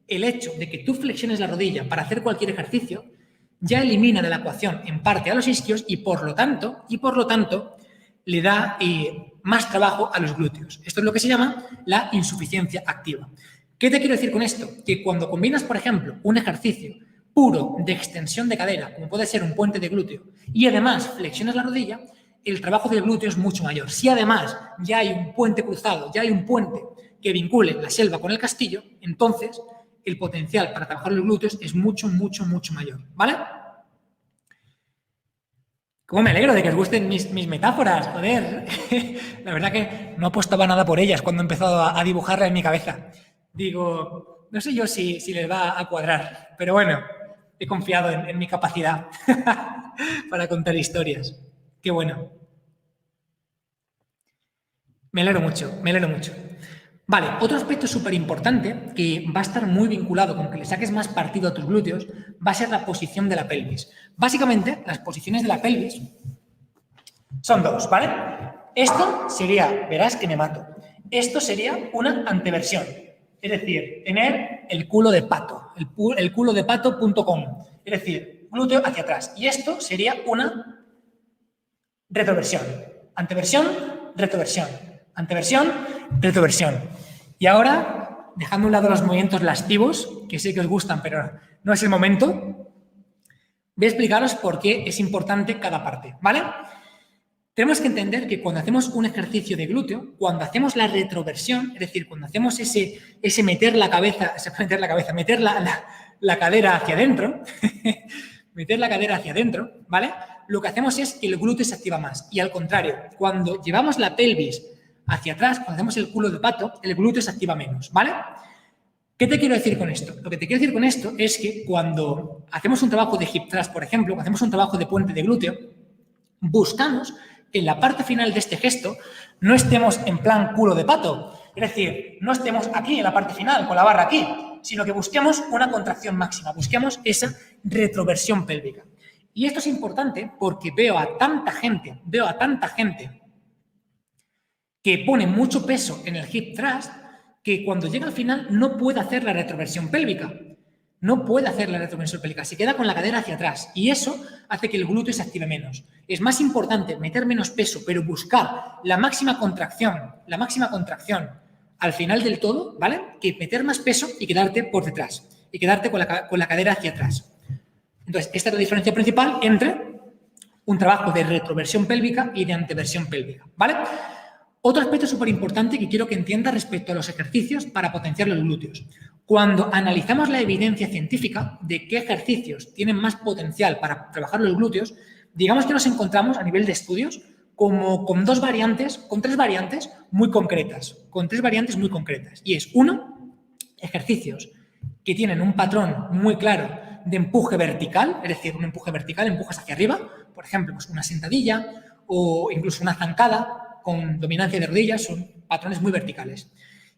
el hecho de que tú flexiones la rodilla para hacer cualquier ejercicio ya elimina de la ecuación en parte a los isquios y por lo tanto le da más trabajo a los glúteos. Esto es lo que se llama la insuficiencia activa. ¿Qué te quiero decir con esto? Que cuando combinas, por ejemplo, un ejercicio puro de extensión de cadera, como puede ser un puente de glúteo, y además flexionas la rodilla, el trabajo del glúteo es mucho mayor. Si además ya hay un puente cruzado, ya hay un puente que vincule la selva con el castillo, entonces el potencial para trabajar los glúteos es mucho mayor, ¿vale? Cómo me alegro de que os gusten mis metáforas, joder. La verdad que no apostaba nada por ellas cuando he empezado a dibujarlas en mi cabeza. Digo, no sé yo si les va a cuadrar, pero bueno, he confiado en mi capacidad para contar historias. Qué bueno. Me alegro mucho. Vale, otro aspecto súper importante que va a estar muy vinculado con que le saques más partido a tus glúteos va a ser la posición de la pelvis. Básicamente, las posiciones de la pelvis son dos, ¿vale? Esto sería, verás que me mato, esto sería una anteversión, es decir, tener el culo de pato, el culo de pato.com, es decir, glúteo hacia atrás. Y esto sería una retroversión, anteversión, retroversión, anteversión, retroversión. Y ahora, dejando a un lado los movimientos lascivos, que sé que os gustan, pero no es el momento, voy a explicaros por qué es importante cada parte, ¿vale? Tenemos que entender que cuando hacemos un ejercicio de glúteo, cuando hacemos la retroversión, es decir, cuando hacemos ese meter la cadera hacia adentro, meter la cadera hacia adentro, ¿vale? Lo que hacemos es que el glúteo se activa más. Y al contrario, cuando llevamos la pelvis hacia atrás, cuando hacemos el culo de pato, el glúteo se activa menos, ¿vale? ¿Qué te quiero decir con esto? Lo que te quiero decir con esto es que cuando hacemos un trabajo de hip thrust, por ejemplo, cuando hacemos un trabajo de puente de glúteo, buscamos que en la parte final de este gesto no estemos en plan culo de pato. Es decir, no estemos aquí en la parte final, con la barra aquí, sino que busquemos una contracción máxima, busquemos esa retroversión pélvica. Y esto es importante porque veo a tanta gente que pone mucho peso en el hip thrust que cuando llega al final no puede hacer la retroversión pélvica. No puede hacer la retroversión pélvica, se queda con la cadera hacia atrás y eso hace que el glúteo se active menos. Es más importante meter menos peso, pero buscar la máxima contracción al final del todo, ¿vale? Que meter más peso y quedarte por detrás y quedarte con la cadera hacia atrás. Entonces, esta es la diferencia principal entre un trabajo de retroversión pélvica y de anteversión pélvica, ¿vale? Otro aspecto súper importante que quiero que entiendas respecto a los ejercicios para potenciar los glúteos. Cuando analizamos la evidencia científica de qué ejercicios tienen más potencial para trabajar los glúteos, digamos que nos encontramos a nivel de estudios como con tres variantes muy concretas, Y es, uno, ejercicios que tienen un patrón muy claro de empuje vertical, es decir, un empuje vertical, empujas hacia arriba, por ejemplo, pues una sentadilla o incluso una zancada con dominancia de rodillas, son patrones muy verticales.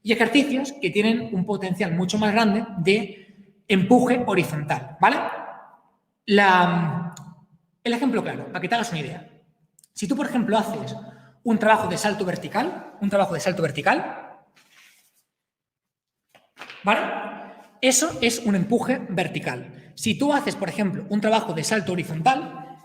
Y ejercicios que tienen un potencial mucho más grande de empuje horizontal, ¿vale? El ejemplo claro, para que te hagas una idea. Si tú, por ejemplo, haces un trabajo de salto vertical, ¿vale? Eso es un empuje vertical. Si tú haces, por ejemplo, un trabajo de salto horizontal,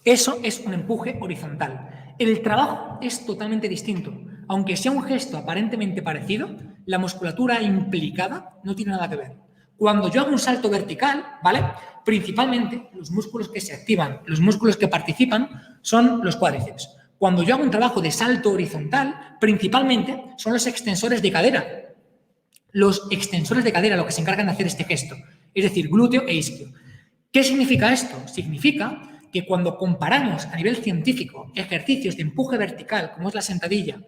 eso es un empuje horizontal. El trabajo es totalmente distinto. Aunque sea un gesto aparentemente parecido, la musculatura implicada no tiene nada que ver. Cuando yo hago un salto vertical, ¿vale? Principalmente los músculos que se activan, los músculos que participan son los cuádriceps. Cuando yo hago un trabajo de salto horizontal, principalmente son los extensores de cadera. Los extensores de cadera lo que se encargan de hacer este gesto, es decir, glúteo e isquio. ¿Qué significa esto? Significa que cuando comparamos a nivel científico ejercicios de empuje vertical, como es la sentadilla,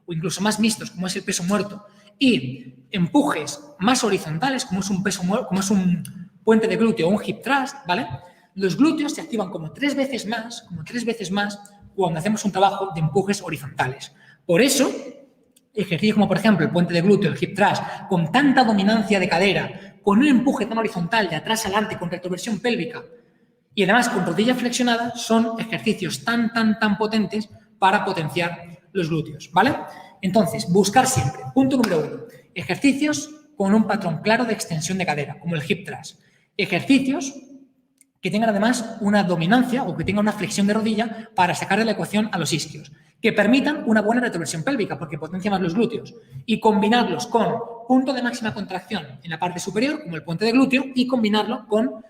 o incluso más mixtos, como es el peso muerto, y empujes más horizontales, como es un peso muerto, como es un puente de glúteo o un hip thrust, ¿vale? Los glúteos se activan como tres veces más cuando hacemos un trabajo de empujes horizontales. Por eso, ejercicios como, por ejemplo, el puente de glúteo, el hip thrust, con tanta dominancia de cadera, con un empuje tan horizontal de atrás adelante con retroversión pélvica y además con rodilla flexionada, son ejercicios tan potentes para potenciar los glúteos, ¿vale? Entonces, buscar siempre, punto número 1, ejercicios con un patrón claro de extensión de cadera, como el hip thrust. Ejercicios que tengan además una dominancia o que tengan una flexión de rodilla para sacar de la ecuación a los isquios, que permitan una buena retroversión pélvica porque potencia más los glúteos, y combinarlos con punto de máxima contracción en la parte superior, como el puente de glúteo, y combinarlo con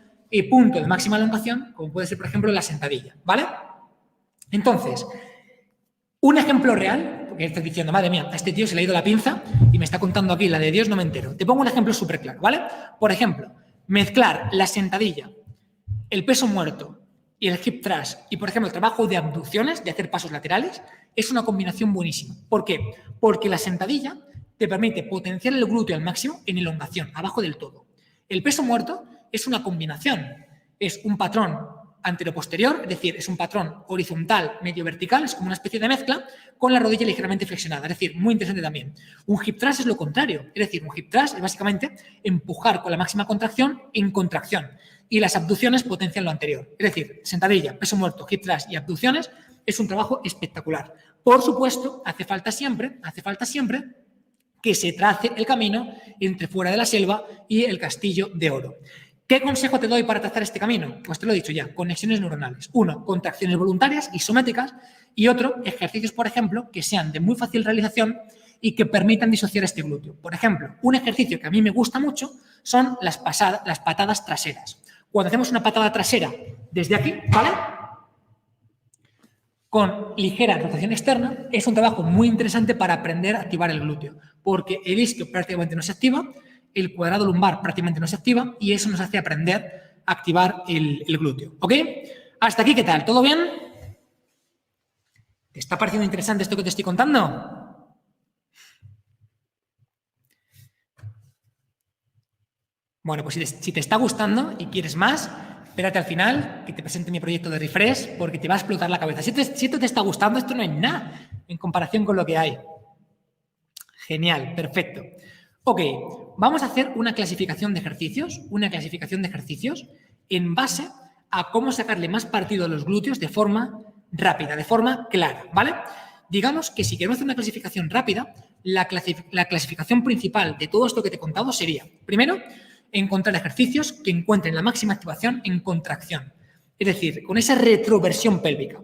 punto de máxima elongación, como puede ser, por ejemplo, la sentadilla, ¿vale? Entonces, un ejemplo real, porque estás diciendo, madre mía, a este tío se le ha ido la pinza y me está contando aquí la de Dios, no me entero. Te pongo un ejemplo súper claro, ¿vale? Por ejemplo, mezclar la sentadilla, el peso muerto y el hip thrust y, por ejemplo, el trabajo de abducciones, de hacer pasos laterales, es una combinación buenísima. ¿Por qué? Porque la sentadilla te permite potenciar el glúteo al máximo en elongación, abajo del todo. El peso muerto es una combinación, es un patrón anteroposterior, es decir, es un patrón horizontal, medio vertical, es como una especie de mezcla, con la rodilla ligeramente flexionada, es decir, muy interesante también. Un hip thrust es lo contrario, es decir, un hip thrust es básicamente empujar con la máxima contracción en contracción, y las abducciones potencian lo anterior. Es decir, sentadilla, peso muerto, hip thrust y abducciones es un trabajo espectacular. Por supuesto, hace falta siempre que se trace el camino entre fuera de la selva y el castillo de oro. ¿Qué consejo te doy para trazar este camino? Pues te lo he dicho ya, conexiones neuronales. Uno, contracciones voluntarias isométricas, y otro, ejercicios, por ejemplo, que sean de muy fácil realización y que permitan disociar este glúteo. Por ejemplo, un ejercicio que a mí me gusta mucho son las patadas traseras. Cuando hacemos una patada trasera desde aquí, ¿vale? Con ligera rotación externa, es un trabajo muy interesante para aprender a activar el glúteo, porque el isquio prácticamente no se activa, el cuadrado lumbar prácticamente no se activa y eso nos hace aprender a activar el glúteo. ¿Ok? Hasta aquí, ¿qué tal? ¿Todo bien? ¿Te está pareciendo interesante esto que te estoy contando? Bueno, pues si te está gustando y quieres más, espérate al final que te presente mi proyecto de refresh porque te va a explotar la cabeza. Si esto te está gustando, esto no es nada en comparación con lo que hay. Genial, perfecto. Ok, vamos a hacer una clasificación de ejercicios en base a cómo sacarle más partido a los glúteos de forma rápida, de forma clara, ¿vale? Digamos que si queremos hacer una clasificación rápida, la clasificación principal de todo esto que te he contado sería, primero, encontrar ejercicios que encuentren la máxima activación en contracción, es decir, con esa retroversión pélvica.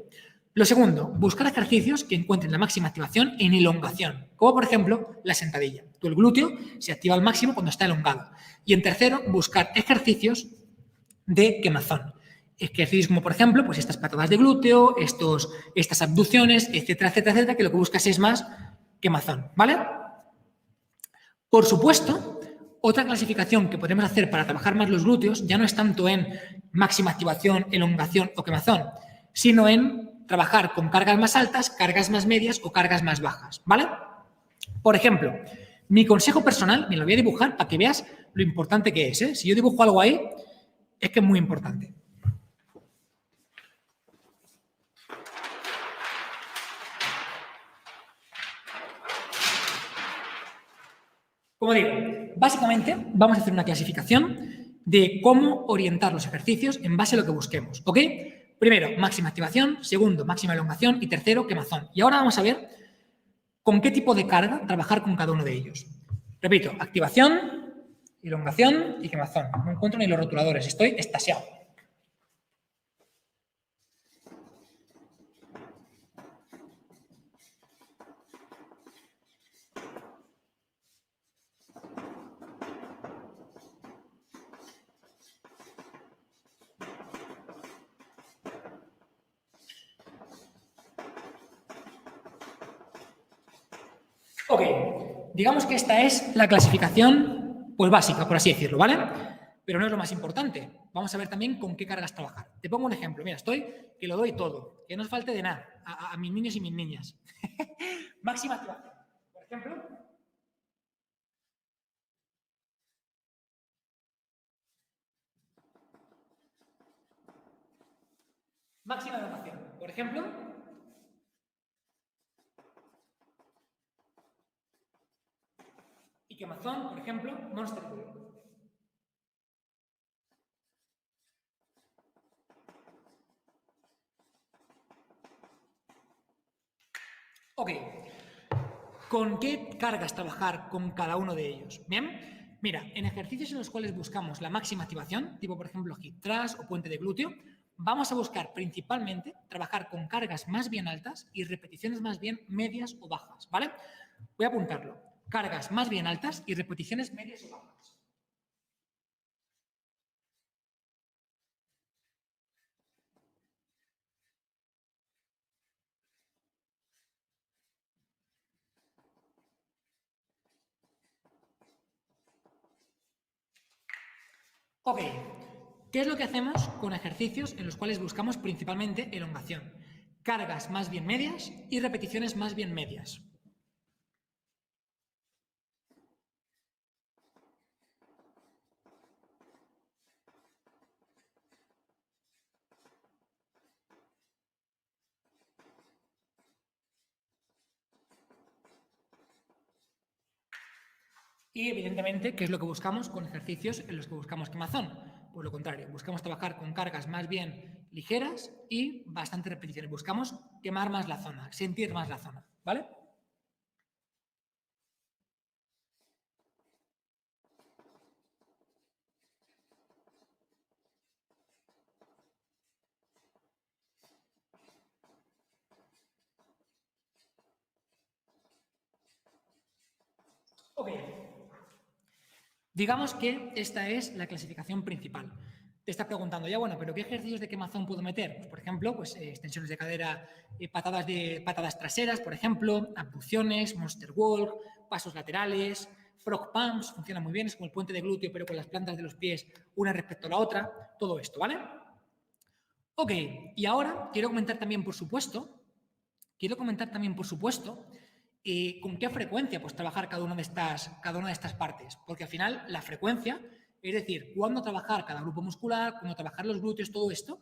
Lo segundo, buscar ejercicios que encuentren la máxima activación en elongación, como por ejemplo la sentadilla. El glúteo se activa al máximo cuando está elongado. Y en tercero, buscar ejercicios de quemazón. Ejercicios como por ejemplo, pues estas patadas de glúteo, estas abducciones, etcétera, etcétera, etcétera, que lo que buscas es más quemazón, ¿vale? Por supuesto, Otra clasificación que podemos hacer para trabajar más los glúteos ya no es tanto en máxima activación, elongación o quemazón, sino en trabajar con cargas más altas, cargas más medias o cargas más bajas, ¿vale? Por ejemplo, mi consejo personal, me lo voy a dibujar para que veas lo importante que es, ¿eh? Si yo dibujo algo ahí, es que es muy importante. Como digo, básicamente vamos a hacer una clasificación de cómo orientar los ejercicios en base a lo que busquemos, ¿ok? Primero, máxima activación, segundo, máxima elongación y tercero, quemazón. Y ahora vamos a ver con qué tipo de carga trabajar con cada uno de ellos. Repito, activación, elongación y quemazón. No encuentro ni los rotuladores, estoy extasiado. Ok, digamos que esta es la clasificación pues básica, por así decirlo, ¿vale? Pero no es lo más importante. Vamos a ver también con qué cargas trabajar. Te pongo un ejemplo. Mira, estoy que lo doy todo, que no os falte de nada a mis niños y mis niñas. Máxima activación. Por ejemplo, máxima elongación. Por ejemplo, y quemazón, por ejemplo, Monster Bull. Ok, ¿con qué cargas trabajar con cada uno de ellos? Bien, mira, en ejercicios en los cuales buscamos la máxima activación, tipo por ejemplo hip thrust o puente de glúteo, vamos a buscar principalmente trabajar con cargas más bien altas y repeticiones más bien medias o bajas, ¿vale? Voy a apuntarlo. Cargas más bien altas y repeticiones medias o bajas. Ok, ¿qué es lo que hacemos con ejercicios en los cuales buscamos principalmente elongación? Cargas más bien medias y repeticiones más bien medias. Y evidentemente, ¿qué es lo que buscamos con ejercicios en los que buscamos quemazón? Pues lo contrario, buscamos trabajar con cargas más bien ligeras y bastantes repeticiones. Buscamos quemar más la zona, sentir más la zona, ¿vale? Ok. Digamos que esta es la clasificación principal. Te estás preguntando, ya bueno, pero ¿qué ejercicios de quemazón puedo meter? Pues, por ejemplo, pues, extensiones de cadera, patadas traseras, por ejemplo, abducciones, monster walk, pasos laterales, frog pumps, funciona muy bien, es como el puente de glúteo, pero con las plantas de los pies una respecto a la otra, todo esto, ¿vale? Ok, y ahora quiero comentar también, por supuesto, con qué frecuencia pues, trabajar cada una de estas partes. Porque al final la frecuencia, es decir, cuándo trabajar cada grupo muscular, cuándo trabajar los glúteos, todo esto,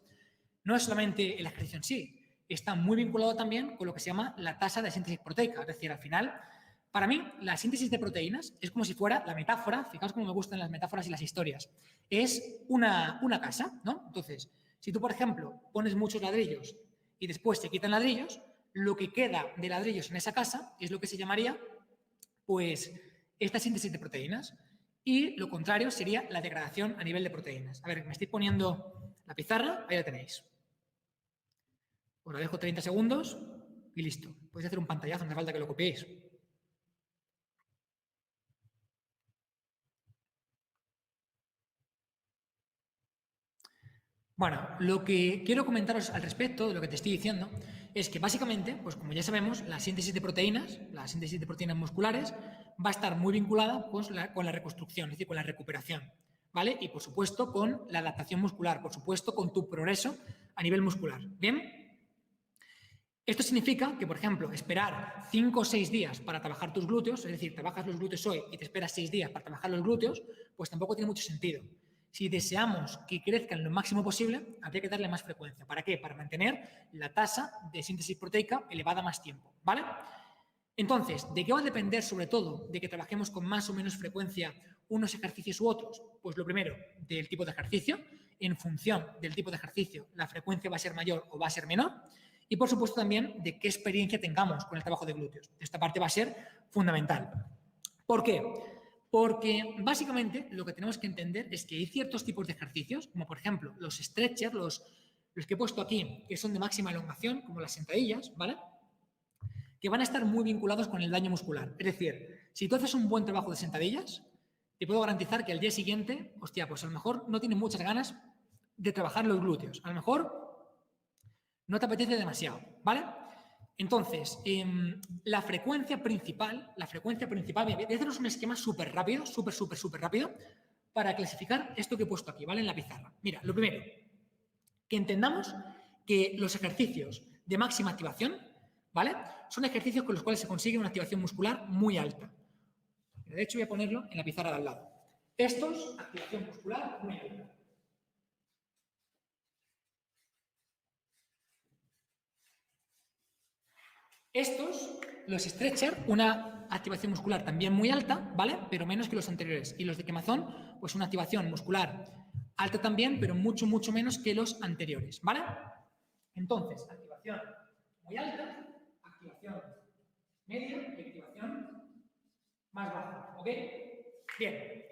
no es solamente el ejercicio en sí, está muy vinculado también con lo que se llama la tasa de síntesis proteica. Es decir, al final, para mí, la síntesis de proteínas es como si fuera la metáfora, fijaos cómo me gustan las metáforas y las historias, es una casa, ¿no? Entonces, si tú, por ejemplo, pones muchos ladrillos y después se quitan ladrillos, lo que queda de ladrillos en esa casa es lo que se llamaría, pues, esta síntesis de proteínas. Y lo contrario sería la degradación a nivel de proteínas. A ver, me estoy poniendo la pizarra, ahí la tenéis. Os la dejo 30 segundos y listo. Podéis hacer un pantallazo, no hace falta que lo copiéis. Bueno, lo que quiero comentaros al respecto de lo que te estoy diciendo Es que básicamente, pues como ya sabemos, la síntesis de proteínas musculares, va a estar muy vinculada pues, con la reconstrucción, es decir, con la recuperación, ¿vale? Y por supuesto con la adaptación muscular, por supuesto con tu progreso a nivel muscular. ¿Bien? Esto significa que, por ejemplo, esperar 5 o 6 días para trabajar tus glúteos, es decir, trabajas los glúteos hoy y te esperas 6 días para trabajar los glúteos, pues tampoco tiene mucho sentido. Si deseamos que crezcan lo máximo posible, habría que darle más frecuencia. ¿Para qué? Para mantener la tasa de síntesis proteica elevada más tiempo, ¿vale? Entonces, ¿de qué va a depender sobre todo de que trabajemos con más o menos frecuencia unos ejercicios u otros? Pues lo primero, del tipo de ejercicio. En función del tipo de ejercicio, la frecuencia va a ser mayor o va a ser menor. Y, por supuesto, también de qué experiencia tengamos con el trabajo de glúteos. Esta parte va a ser fundamental. ¿Por qué? Porque, básicamente, lo que tenemos que entender es que hay ciertos tipos de ejercicios, como por ejemplo los stretchers, los que he puesto aquí, que son de máxima elongación, como las sentadillas, ¿vale?, que van a estar muy vinculados con el daño muscular. Es decir, si tú haces un buen trabajo de sentadillas, te puedo garantizar que al día siguiente, hostia, pues a lo mejor no tienes muchas ganas de trabajar los glúteos. A lo mejor no te apetece demasiado, ¿vale? Entonces, la frecuencia principal, voy a haceros un esquema súper rápido, súper rápido, para clasificar esto que he puesto aquí, ¿vale? En la pizarra. Mira, lo primero, que entendamos que los ejercicios de máxima activación, ¿vale?, son ejercicios con los cuales se consigue una activación muscular muy alta. De hecho, voy a ponerlo en la pizarra de al lado. Estos, activación muscular muy alta. Estos, los stretcher, una activación muscular también muy alta, ¿vale?, pero menos que los anteriores. Y los de quemazón, pues una activación muscular alta también, pero mucho menos que los anteriores, ¿vale? Entonces, activación muy alta, activación media y activación más baja, ¿ok? Bien.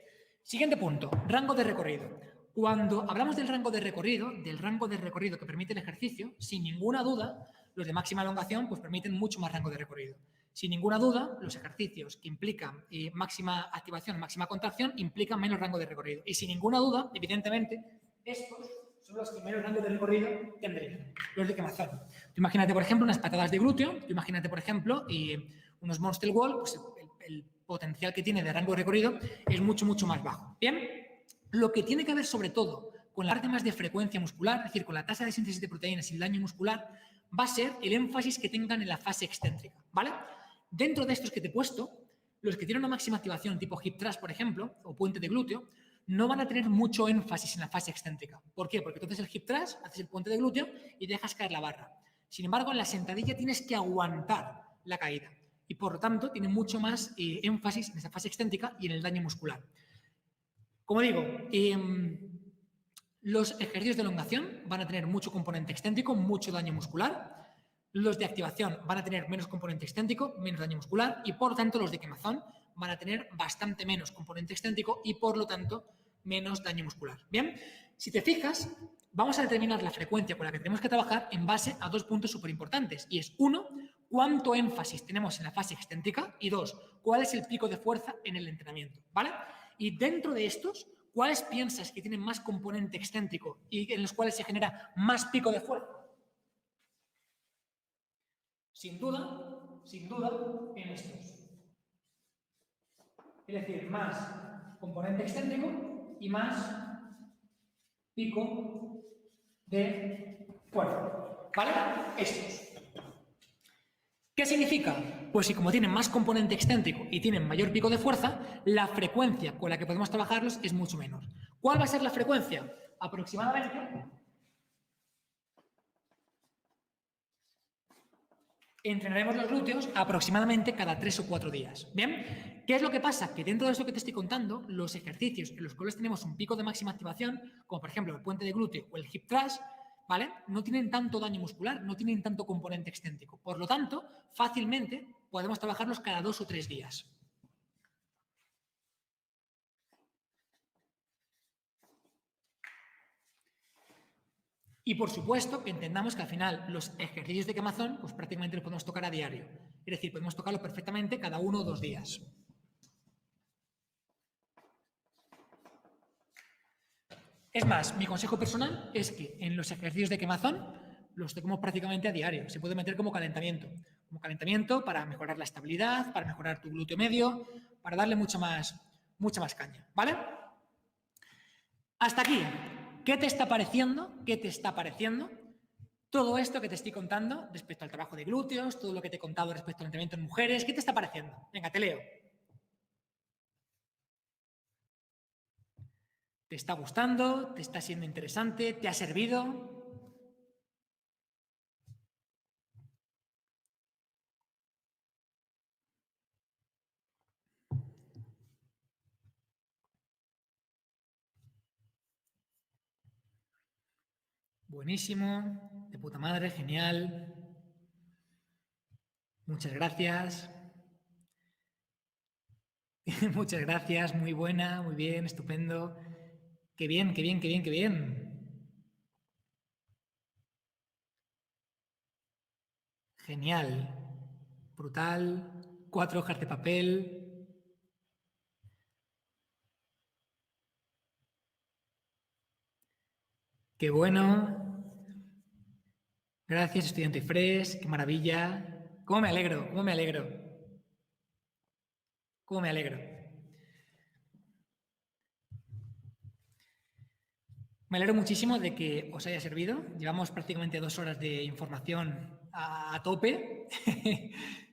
Siguiente punto, rango de recorrido. Cuando hablamos del rango de recorrido que permite el ejercicio, sin ninguna duda, los de máxima elongación pues permiten mucho más rango de recorrido. Sin ninguna duda, los ejercicios que implican máxima activación, máxima contracción, implican menos rango de recorrido. Y sin ninguna duda, evidentemente, estos son los que menos rango de recorrido tendrían, los de quemazón. Tú imagínate, por ejemplo, unas patadas de glúteo, tú imagínate, por ejemplo, unos Monster Wall, pues el potencial que tiene de rango de recorrido es mucho más bajo. Bien, lo que tiene que ver sobre todo con la parte más de frecuencia muscular, es decir, con la tasa de síntesis de proteínas y el daño muscular, va a ser el énfasis que tengan en la fase excéntrica, ¿vale? Dentro de estos que te he puesto, los que tienen una máxima activación tipo hip thrust, por ejemplo, o puente de glúteo, no van a tener mucho énfasis en la fase excéntrica. ¿Por qué? Porque entonces el hip thrust, haces el puente de glúteo y dejas caer la barra. Sin embargo, en la sentadilla tienes que aguantar la caída y, por lo tanto, tiene mucho más énfasis en esa fase excéntrica y en el daño muscular. Como digo, los ejercicios de elongación van a tener mucho componente excéntrico, mucho daño muscular. Los de activación van a tener menos componente excéntrico, menos daño muscular, y por lo tanto los de quemazón van a tener bastante menos componente excéntrico y por lo tanto menos daño muscular. Bien, si te fijas, vamos a determinar la frecuencia con la que tenemos que trabajar en base a dos puntos súper importantes, y es uno, cuánto énfasis tenemos en la fase excéntrica, y dos, cuál es el pico de fuerza en el entrenamiento, ¿vale? Y dentro de estos, ¿cuáles piensas que tienen más componente excéntrico y en los cuales se genera más pico de fuerza? Sin duda, en estos. Es decir, más componente excéntrico y más pico de fuerza. ¿Vale? Estos. ¿Qué significa? Pues si como tienen más componente excéntrico y tienen mayor pico de fuerza, la frecuencia con la que podemos trabajarlos es mucho menor. ¿Cuál va a ser la frecuencia? Aproximadamente entrenaremos los glúteos aproximadamente cada 3 o 4 días. ¿Bien? ¿Qué es lo que pasa? Que dentro de eso que te estoy contando, los ejercicios en los cuales tenemos un pico de máxima activación, como por ejemplo el puente de glúteo o el hip thrust, ¿vale?, no tienen tanto daño muscular, no tienen tanto componente excéntrico. Por lo tanto, fácilmente podemos trabajarlos cada 2 o 3 días. Y por supuesto que entendamos que al final los ejercicios de quemazón pues prácticamente los podemos tocar a diario. Es decir, podemos tocarlo perfectamente cada 1 o 2 días. Es más, mi consejo personal es que en los ejercicios de quemazón los tocamos prácticamente a diario. Se puede meter como calentamiento para mejorar la estabilidad, para mejorar tu glúteo medio, para darle mucha más caña, ¿vale? Hasta aquí. ¿Qué te está pareciendo? ¿Qué te está pareciendo todo esto que te estoy contando respecto al trabajo de glúteos, todo lo que te he contado respecto al entrenamiento en mujeres? ¿Qué te está pareciendo? Venga, te leo. ¿Te está gustando? ¿Te está siendo interesante? ¿Te ha servido? Buenísimo, de puta madre, genial. Muchas gracias. Muchas gracias, muy buena, muy bien, estupendo. Qué bien, qué bien, qué bien, qué bien. Genial, brutal. 4 hojas de papel. Qué bueno. Gracias, estudiante Fresh, qué maravilla. ¿Cómo me alegro? ¿Cómo me alegro? ¿Cómo me alegro? Me alegro muchísimo de que os haya servido. Llevamos prácticamente 2 horas de información a tope.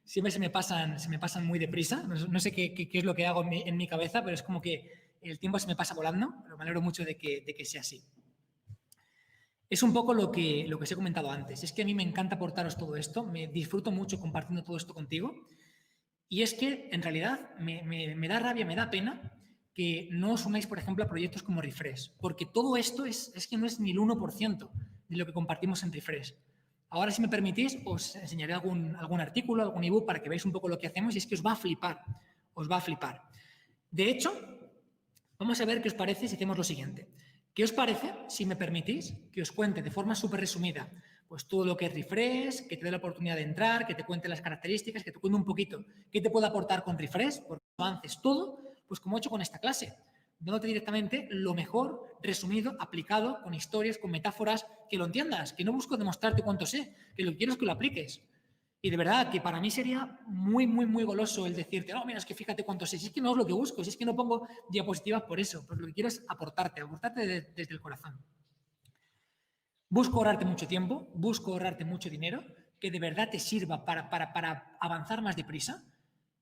Siempre se me pasan muy deprisa. No sé qué es lo que hago en mi cabeza, pero es como que el tiempo se me pasa volando. Pero me alegro mucho de que sea así. Es un poco lo que os he comentado antes. Es que a mí me encanta aportaros todo esto. Me disfruto mucho compartiendo todo esto contigo. Y es que, en realidad, me da rabia, me da pena que no os unáis, por ejemplo, a proyectos como Refresh, porque todo esto es que no es ni el 1% de lo que compartimos en Refresh. Ahora, si me permitís, os enseñaré algún artículo, algún ebook para que veáis un poco lo que hacemos y es que os va a flipar, os va a flipar. De hecho, vamos a ver qué os parece si hacemos lo siguiente. ¿Qué os parece, si me permitís, que os cuente de forma súper resumida pues todo lo que es Refresh, que te dé la oportunidad de entrar, que te cuente las características, que te cuente un poquito qué te puede aportar con Refresh, porque avances todo, pues como he hecho con esta clase, dándote directamente lo mejor, resumido, aplicado, con historias, con metáforas, que lo entiendas, que no busco demostrarte cuánto sé, que lo que quiero es que lo apliques. Y de verdad que para mí sería muy, muy, muy goloso el decirte, no, mira, es que fíjate cuánto sé, si es que no es lo que busco, si es que no pongo diapositivas por eso, pues lo que quiero es aportarte desde el corazón. Busco ahorrarte mucho tiempo, busco ahorrarte mucho dinero, que de verdad te sirva para avanzar más deprisa,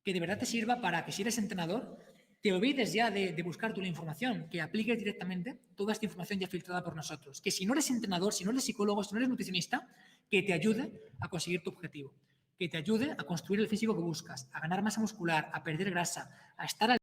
que de verdad te sirva para que si eres entrenador, te olvides ya de buscar tú la información, que apliques directamente toda esta información ya filtrada por nosotros. Que si no eres entrenador, si no eres psicólogo, si no eres nutricionista, que te ayude a conseguir tu objetivo, que te ayude a construir el físico que buscas, a ganar masa muscular, a perder grasa, a estar al